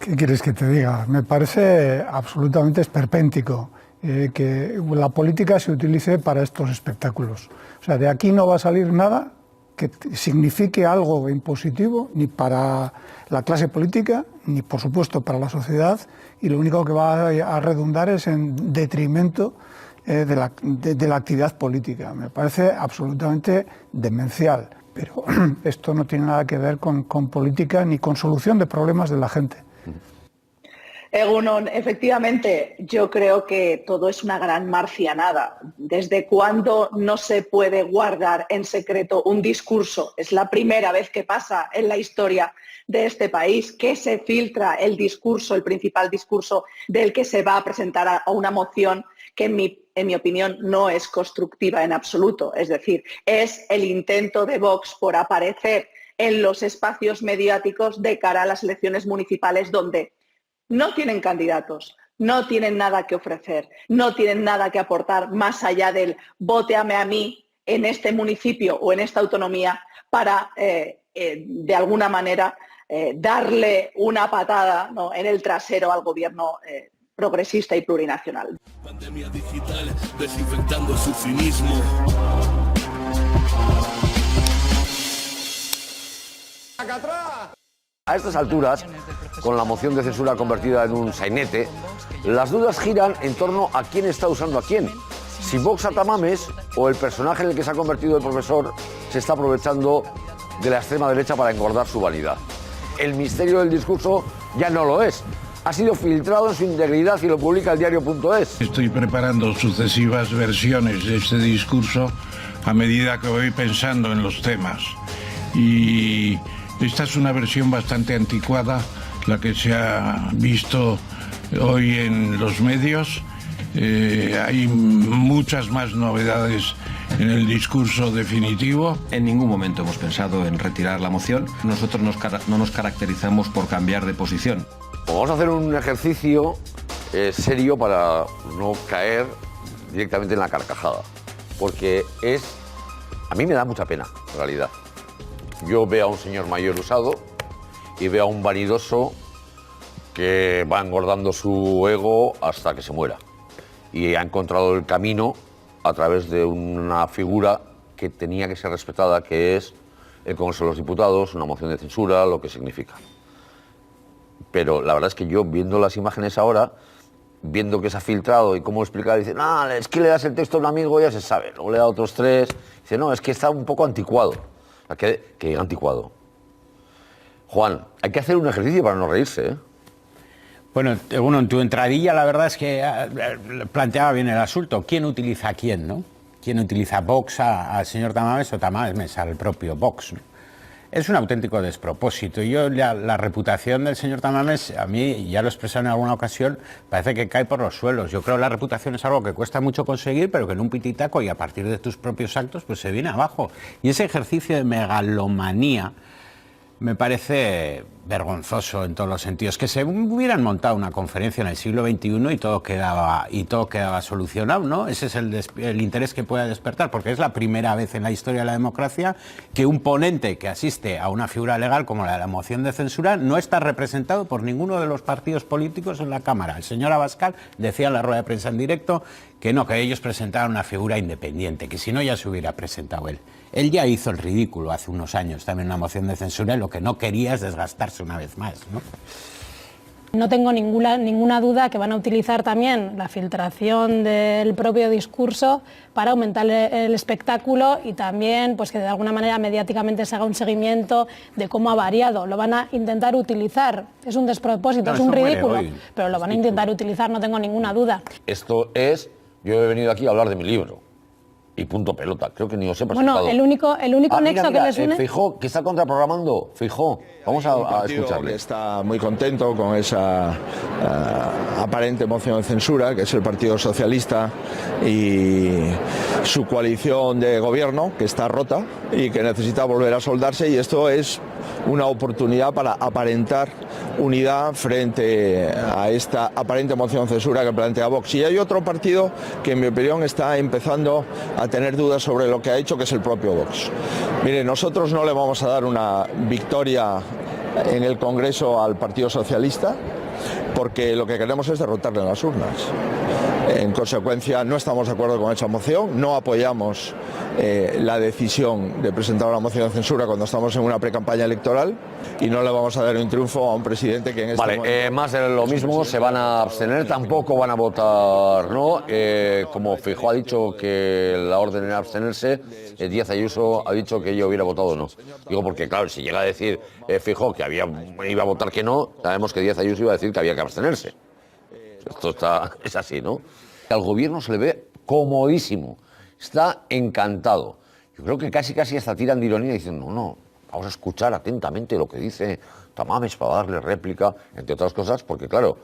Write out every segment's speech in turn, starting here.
¿Qué quieres que te diga? Me parece absolutamente esperpéntico que la política se utilice para estos espectáculos. O sea, de aquí no va a salir nada que signifique algo impositivo, ni para la clase política, ni por supuesto para la sociedad, y lo único que va a redundar es en detrimento de la actividad política. Me parece absolutamente demencial, pero esto no tiene nada que ver con política ni con solución de problemas de la gente. Egunon, efectivamente, yo creo que todo es una gran marcianada. ¿Desde cuándo no se puede guardar en secreto un discurso? Es la primera vez que pasa en la historia de este país que se filtra el discurso, el principal discurso del que se va a presentar a una moción que en mi opinión no es constructiva en absoluto. Es decir, es el intento de Vox por aparecer en los espacios mediáticos de cara a las elecciones municipales donde no tienen candidatos, no tienen nada que ofrecer, no tienen nada que aportar más allá del vóteame a mí en este municipio o en esta autonomía para, de alguna manera, darle una patada, ¿no?, en el trasero al gobierno progresista y plurinacional. Pandemia digital, desinfectando su cinismo. A estas alturas, con la moción de censura convertida en un sainete, las dudas giran en torno a quién está usando a quién. Si Vox a tamames o el personaje en el que se ha convertido el profesor se está aprovechando de la extrema derecha para engordar su vanidad. El misterio del discurso ya no lo es. Ha sido filtrado en su integridad y lo publica el diario.es. Estoy preparando sucesivas versiones de este discurso a medida que voy pensando en los temas. Y esta es una versión bastante anticuada, la que se ha visto hoy en los medios. Hay muchas más novedades en el discurso definitivo. En ningún momento hemos pensado en retirar la moción. Nosotros no nos caracterizamos por cambiar de posición. Vamos a hacer un ejercicio serio para no caer directamente en la carcajada, porque a mí me da mucha pena, en realidad. Yo veo a un señor mayor usado y veo a un vanidoso que va engordando su ego hasta que se muera. Y ha encontrado el camino a través de una figura que tenía que ser respetada, que es el Congreso de los Diputados, una moción de censura, lo que significa. Pero la verdad es que yo, viendo las imágenes ahora, viendo que se ha filtrado y cómo explicar, dice, no, es que le das el texto a un amigo, ya se sabe. Luego le da otros tres, dice, no, es que está un poco anticuado. Que anticuado. Juan, hay que hacer un ejercicio para no reírse, ¿eh? Bueno, en tu entradilla la verdad es que planteaba bien el asunto. ¿Quién utiliza a quién, no? ¿Quién utiliza Vox al señor Tamames o Tamames al propio Vox, ¿no? Es un auténtico despropósito. Yo la reputación del señor Tamames, a mí, ya lo he expresado en alguna ocasión, parece que cae por los suelos. Yo creo que la reputación es algo que cuesta mucho conseguir, pero que en un pititaco y a partir de tus propios actos, pues se viene abajo. Y ese ejercicio de megalomanía me parece vergonzoso en todos los sentidos. Que se hubieran montado una conferencia en el siglo XXI y todo quedaba solucionado, ¿no? Ese es el interés que pueda despertar, porque es la primera vez en la historia de la democracia que un ponente que asiste a una figura legal como la de la moción de censura no está representado por ninguno de los partidos políticos en la Cámara. El señor Abascal decía en la rueda de prensa en directo que no, que ellos presentaban una figura independiente, que si no ya se hubiera presentado él. Él ya hizo el ridículo hace unos años también una moción de censura y lo que no quería es desgastarse una vez más, ¿no? No tengo ninguna duda que van a utilizar también la filtración del propio discurso para aumentar el espectáculo y también pues que de alguna manera mediáticamente se haga un seguimiento de cómo ha variado. Lo van a intentar utilizar. Es un despropósito, es un ridículo, pero lo van a intentar utilizar, no tengo ninguna duda. Yo he venido aquí a hablar de mi libro. Y punto pelota, creo que ni os he presentado. Bueno, el único nexo que les une... Feijóo, que está contraprogramando. Feijóo, vamos a escucharle. Está muy contento con esa aparente moción de censura, que es el Partido Socialista y su coalición de gobierno, que está rota y que necesita volver a soldarse, y esto es una oportunidad para aparentar unidad frente a esta aparente moción de censura que plantea Vox. Y hay otro partido que, en mi opinión, está empezando a tener dudas sobre lo que ha hecho, que es el propio Vox. Mire, nosotros no le vamos a dar una victoria en el Congreso al Partido Socialista, porque lo que queremos es derrotarle en las urnas. En consecuencia, no estamos de acuerdo con esa moción, no apoyamos la decisión de presentar una moción de censura cuando estamos en una precampaña electoral y no le vamos a dar un triunfo a un presidente que en este momento... Más de lo mismo, se van a abstener, tampoco van a votar no. Como Feijóo ha dicho que la orden era abstenerse, Díaz Ayuso ha dicho que ella hubiera votado no. Digo porque, claro, si llega a decir Feijóo que iba a votar que no, sabemos que Díaz Ayuso iba a decir que había que abstenerse. Esto es así, ¿no? Al gobierno se le ve comodísimo, está encantado. Yo creo que casi hasta tiran de ironía diciendo, no, vamos a escuchar atentamente lo que dice Tamames para darle réplica, entre otras cosas, porque claro,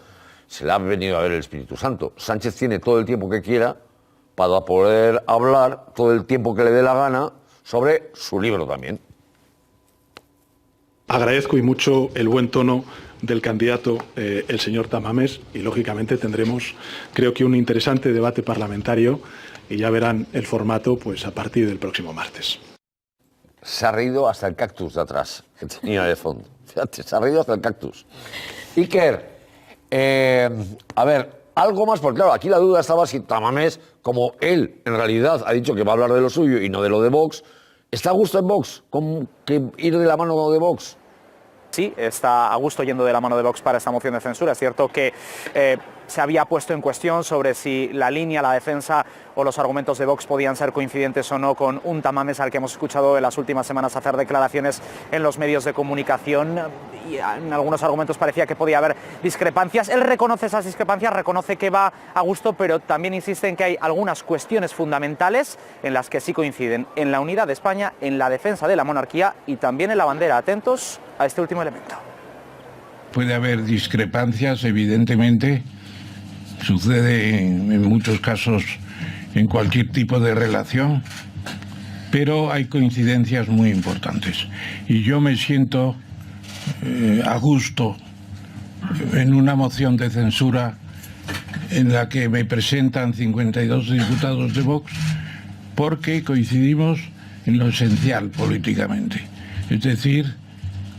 se le ha venido a ver el Espíritu Santo. Sánchez tiene todo el tiempo que quiera para poder hablar todo el tiempo que le dé la gana sobre su libro también. Agradezco y mucho el buen tono del candidato, el señor Tamames, y lógicamente tendremos, creo que un interesante debate parlamentario y ya verán el formato pues a partir del próximo martes. Se ha reído hasta el cactus de atrás, que tenía de fondo. Fíjate, se ha reído hasta el cactus. Iker, a ver, algo más, porque claro, aquí la duda estaba si Tamames, como él en realidad ha dicho que va a hablar de lo suyo y no de lo de Vox, ¿está a gusto en Vox? ¿Con que ir de la mano de Vox? Sí, está a gusto yendo de la mano de Vox para esta moción de censura. Es cierto que se había puesto en cuestión sobre si la línea, la defensa o los argumentos de Vox podían ser coincidentes o no con un Tamames al que hemos escuchado en las últimas semanas hacer declaraciones en los medios de comunicación, y en algunos argumentos parecía que podía haber discrepancias. Él reconoce esas discrepancias, reconoce que va a gusto, pero también insiste en que hay algunas cuestiones fundamentales en las que sí coinciden: en la unidad de España, en la defensa de la monarquía y también en la bandera. Atentos a este último elemento. Puede haber discrepancias, evidentemente. Sucede en muchos casos en cualquier tipo de relación, pero hay coincidencias muy importantes. Y yo me siento a gusto en una moción de censura en la que me presentan 52 diputados de Vox, porque coincidimos en lo esencial políticamente. Es decir,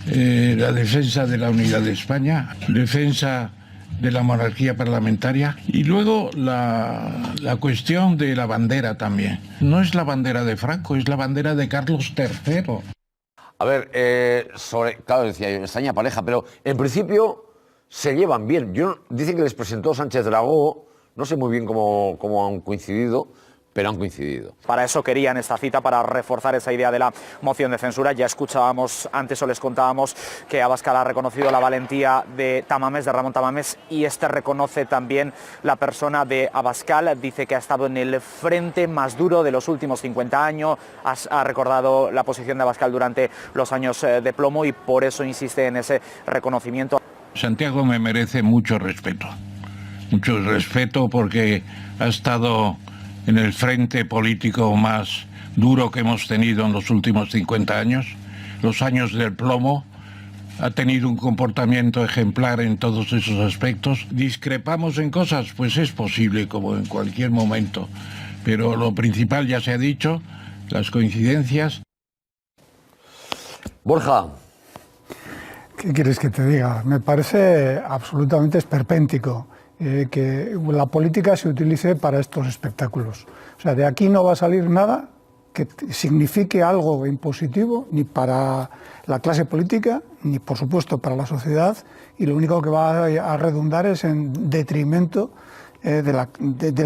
la defensa de la unidad de España, defensa de la monarquía parlamentaria y luego la cuestión de la bandera también. No es la bandera de Franco, es la bandera de Carlos III. A ver, claro, decía yo, extraña pareja, pero en principio se llevan bien. Dicen que les presentó Sánchez Dragó, no sé muy bien cómo han coincidido, pero han coincidido. Para eso querían esta cita, para reforzar esa idea de la moción de censura. Ya escuchábamos antes o les contábamos que Abascal ha reconocido la valentía de Tamames, de Ramón Tamames, y este reconoce también la persona de Abascal. Dice que ha estado en el frente más duro de los últimos 50 años. Ha recordado la posición de Abascal durante los años de plomo y por eso insiste en ese reconocimiento. Santiago me merece mucho respeto porque ha estado en el frente político más duro que hemos tenido en los últimos 50 años, los años del plomo. Ha tenido un comportamiento ejemplar en todos esos aspectos. ¿Discrepamos en cosas? Pues es posible, como en cualquier momento. Pero lo principal ya se ha dicho, las coincidencias. Borja. ¿Qué quieres que te diga? Me parece absolutamente esperpéntico que la política se utilice para estos espectáculos. O sea, de aquí no va a salir nada que signifique algo impositivo, ni para la clase política, ni por supuesto para la sociedad, y lo único que va a redundar es en detrimento de la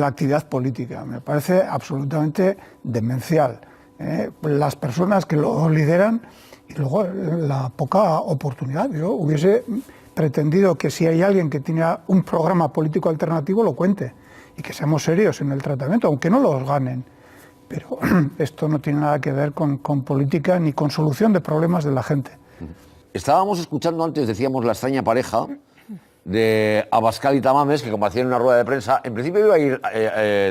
actividad política. Me parece absolutamente demencial. Las personas que lo lideran y luego la poca oportunidad. Yo hubiese pretendido que si hay alguien que tiene un programa político alternativo lo cuente y que seamos serios en el tratamiento, aunque no los ganen. Pero esto no tiene nada que ver con política ni con solución de problemas de la gente. Estábamos escuchando antes, decíamos, la extraña pareja de Abascal y Tamames, que comparecían en una rueda de prensa. En principio iba a ir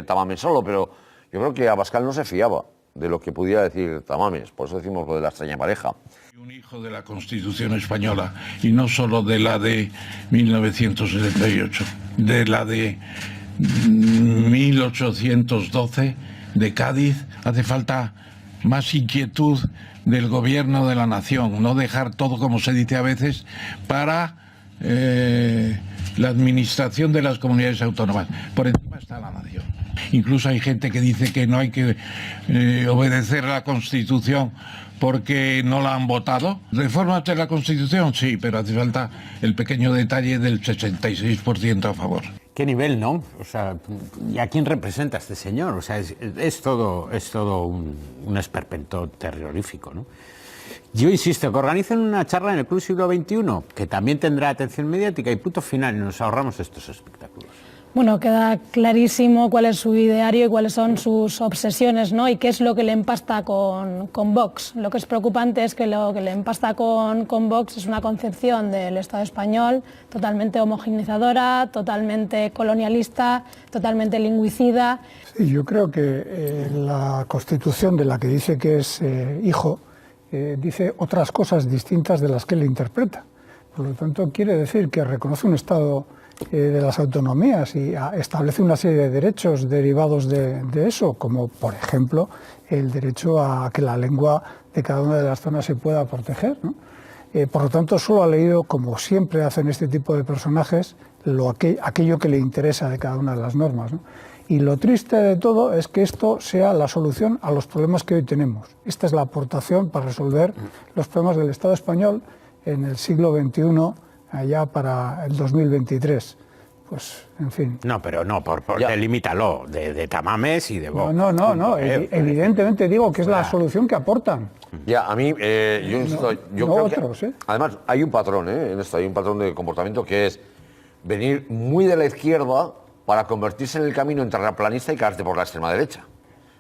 Tamames solo, pero yo creo que Abascal no se fiaba de lo que pudiera decir Tamames. Por eso decimos lo de la extraña pareja. Un hijo de la Constitución española, y no solo de la de 1978, de la de 1812 de Cádiz. Hace falta más inquietud del gobierno de la nación, no dejar todo, como se dice a veces, para la administración de las comunidades autónomas. Por encima está la nación. Incluso hay gente que dice que no hay que obedecer la Constitución porque no la han votado. ¿Reformas de la Constitución? Sí, pero hace falta el pequeño detalle del 66% a favor. ¿Qué nivel, no? O sea, ¿y a quién representa este señor? O sea, es todo un esperpento terrorífico, ¿no? Yo insisto, que organicen una charla en el Club Siglo XXI, que también tendrá atención mediática, y punto final, y nos ahorramos estos espectáculos. Bueno, queda clarísimo cuál es su ideario y cuáles son sus obsesiones, ¿no? Y qué es lo que le empasta con Vox. Lo que es preocupante es que lo que le empasta con Vox es una concepción del Estado español totalmente homogeneizadora, totalmente colonialista, totalmente lingüicida. Sí, yo creo que la Constitución de la que dice que es hijo dice otras cosas distintas de las que él interpreta. Por lo tanto, quiere decir que reconoce un Estado de las autonomías y establece una serie de derechos derivados de eso, como por ejemplo el derecho a que la lengua de cada una de las zonas se pueda proteger, ¿no? Por lo tanto, solo ha leído, como siempre hacen este tipo de personajes, aquello que le interesa de cada una de las normas, ¿no? Y lo triste de todo es que esto sea la solución a los problemas que hoy tenemos. Esta es la aportación para resolver los problemas del Estado español en el siglo XXI, allá para el 2023. Pues, en fin. No, pero no, delimítalo, de Tamames y de Vox. No, evidentemente digo que es la solución que aportan. Ya, a mí, yo creo otros, que, además, hay un patrón en esto, hay un patrón de comportamiento que es venir muy de la izquierda para convertirse en el camino entre terraplanista y caerte por la extrema derecha.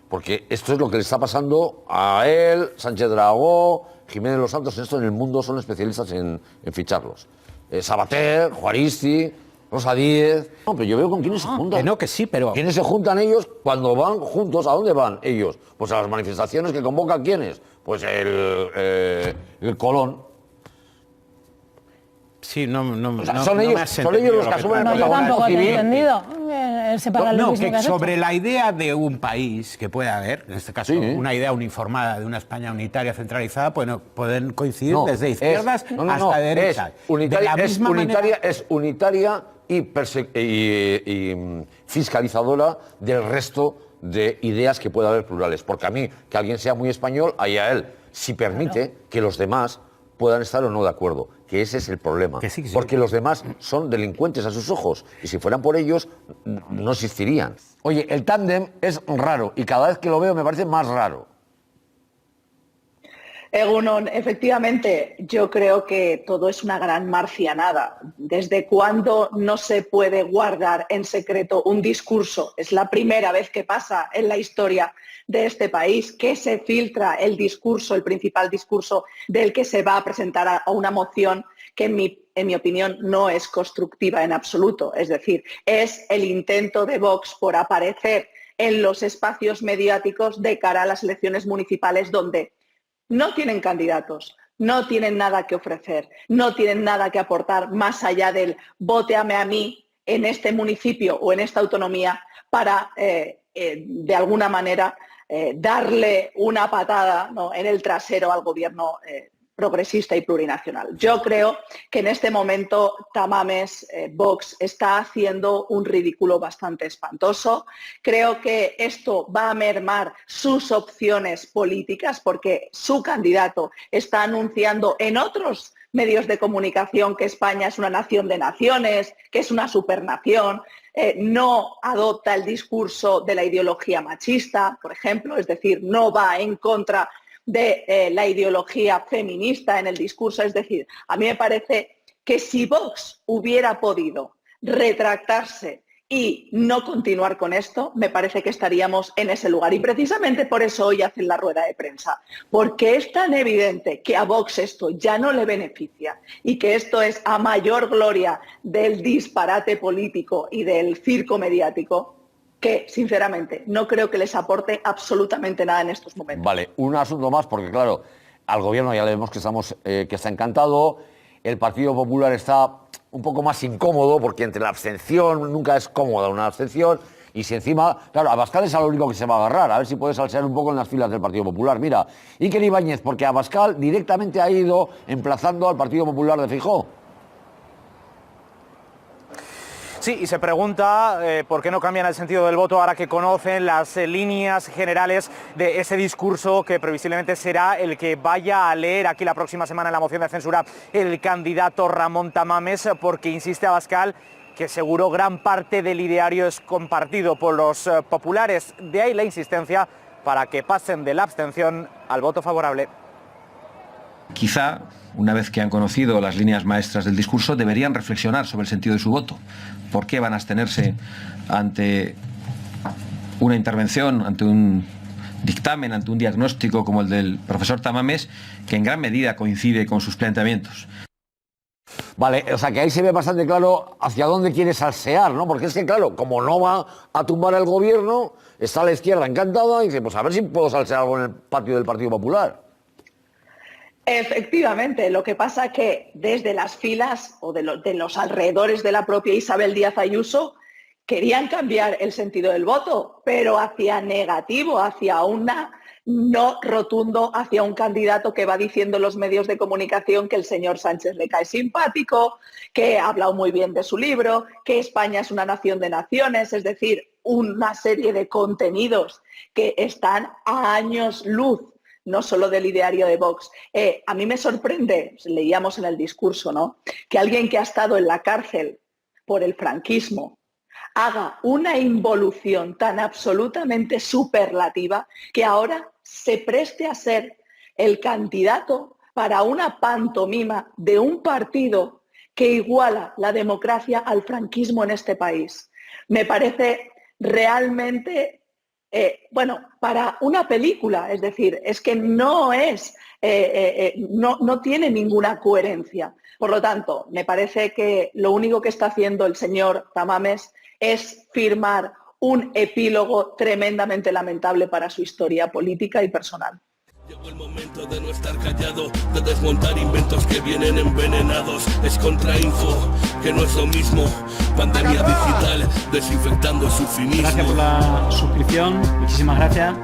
Porque esto es lo que le está pasando a él, Sánchez Dragó, Jiménez Los Santos. En esto en el mundo son especialistas en ficharlos. Sabater, Juaristi, Rosa Díez. No, pero yo veo con quiénes se juntan. Que sí, pero... ¿Quiénes se juntan ellos cuando van juntos? ¿A dónde van ellos? Pues a las manifestaciones que convocan ¿quiénes? Pues el Colón. Sí, son ellos los que asumen el yo tampoco civil. he entendido. Que sobre la idea de un país que pueda haber, en este caso una idea uniformada de una España unitaria centralizada, pueden coincidir desde izquierdas hasta derechas. Es unitaria y fiscalizadora del resto de ideas que pueda haber plurales. Porque a mí, que alguien sea muy español, allá él, si permite que los demás puedan estar o no de acuerdo, que ese es el problema, porque los demás son delincuentes a sus ojos, y si fueran por ellos, no existirían. Oye, el tándem es raro, y cada vez que lo veo me parece más raro. Egunon, efectivamente, yo creo que todo es una gran marcianada. ¿Desde cuándo no se puede guardar en secreto un discurso? Es la primera vez que pasa en la historia de este país que se filtra el discurso, el principal discurso del que se va a presentar a una moción que en mi opinión no es constructiva en absoluto. Es decir, es el intento de Vox por aparecer en los espacios mediáticos de cara a las elecciones municipales donde no tienen candidatos, no tienen nada que ofrecer, no tienen nada que aportar más allá del vóteame a mí en este municipio o en esta autonomía para, de alguna manera, darle una patada, ¿no?, en el trasero al gobierno progresista y plurinacional. Yo creo que en este momento Tamames, Vox, está haciendo un ridículo bastante espantoso. Creo que esto va a mermar sus opciones políticas porque su candidato está anunciando en otros medios de comunicación que España es una nación de naciones, que es una supernación, no adopta el discurso de la ideología machista, por ejemplo, es decir, no va en contra de la ideología feminista en el discurso. Es decir, a mí me parece que si Vox hubiera podido retractarse y no continuar con esto, me parece que estaríamos en ese lugar. Y precisamente por eso hoy hacen la rueda de prensa, porque es tan evidente que a Vox esto ya no le beneficia y que esto es a mayor gloria del disparate político y del circo mediático, que, sinceramente, no creo que les aporte absolutamente nada en estos momentos. Vale, un asunto más, porque claro, al gobierno ya le vemos que está encantado, el Partido Popular está un poco más incómodo, porque entre la abstención, nunca es cómoda una abstención, Y si encima, claro, Abascal es a lo único que se va a agarrar, a ver si puede salsear un poco en las filas del Partido Popular. Mira, Iker Ibáñez, porque Abascal directamente ha ido emplazando al Partido Popular de Feijóo. Sí, y se pregunta por qué no cambian el sentido del voto ahora que conocen las líneas generales de ese discurso que previsiblemente será el que vaya a leer aquí la próxima semana en la moción de censura el candidato Ramón Tamames, porque insiste Abascal que seguro gran parte del ideario es compartido por los populares. De ahí la insistencia para que pasen de la abstención al voto favorable. Quizá, una vez que han conocido las líneas maestras del discurso, deberían reflexionar sobre el sentido de su voto. ¿Por qué van a abstenerse ante una intervención, ante un dictamen, ante un diagnóstico como el del profesor Tamames, que en gran medida coincide con sus planteamientos? Vale, o sea que ahí se ve bastante claro hacia dónde quiere salsear, ¿no? Porque es que, claro, como no va a tumbar el gobierno, está la izquierda encantada y dice, pues a ver si puedo salsear algo en el patio del Partido Popular. Efectivamente, lo que pasa es que desde las filas o de los alrededores de la propia Isabel Díaz Ayuso querían cambiar el sentido del voto, pero hacia negativo, hacia una no rotundo, hacia un candidato que va diciendo en los medios de comunicación que el señor Sánchez le cae simpático, que ha hablado muy bien de su libro, que España es una nación de naciones, es decir, una serie de contenidos que están a años luz, no solo del ideario de Vox. A mí me sorprende, leíamos en el discurso, ¿no?, que alguien que ha estado en la cárcel por el franquismo haga una involución tan absolutamente superlativa que ahora se preste a ser el candidato para una pantomima de un partido que iguala la democracia al franquismo en este país. Me parece realmente... para una película, es decir, es que no tiene ninguna coherencia. Por lo tanto, me parece que lo único que está haciendo el señor Tamames es firmar un epílogo tremendamente lamentable para su historia política y personal. Llegó el momento de no estar callado, de desmontar inventos que vienen envenenados. Es contrainfo, que no es lo mismo. Pandemia digital, desinfectando su cinismo. Gracias por la suscripción, muchísimas gracias.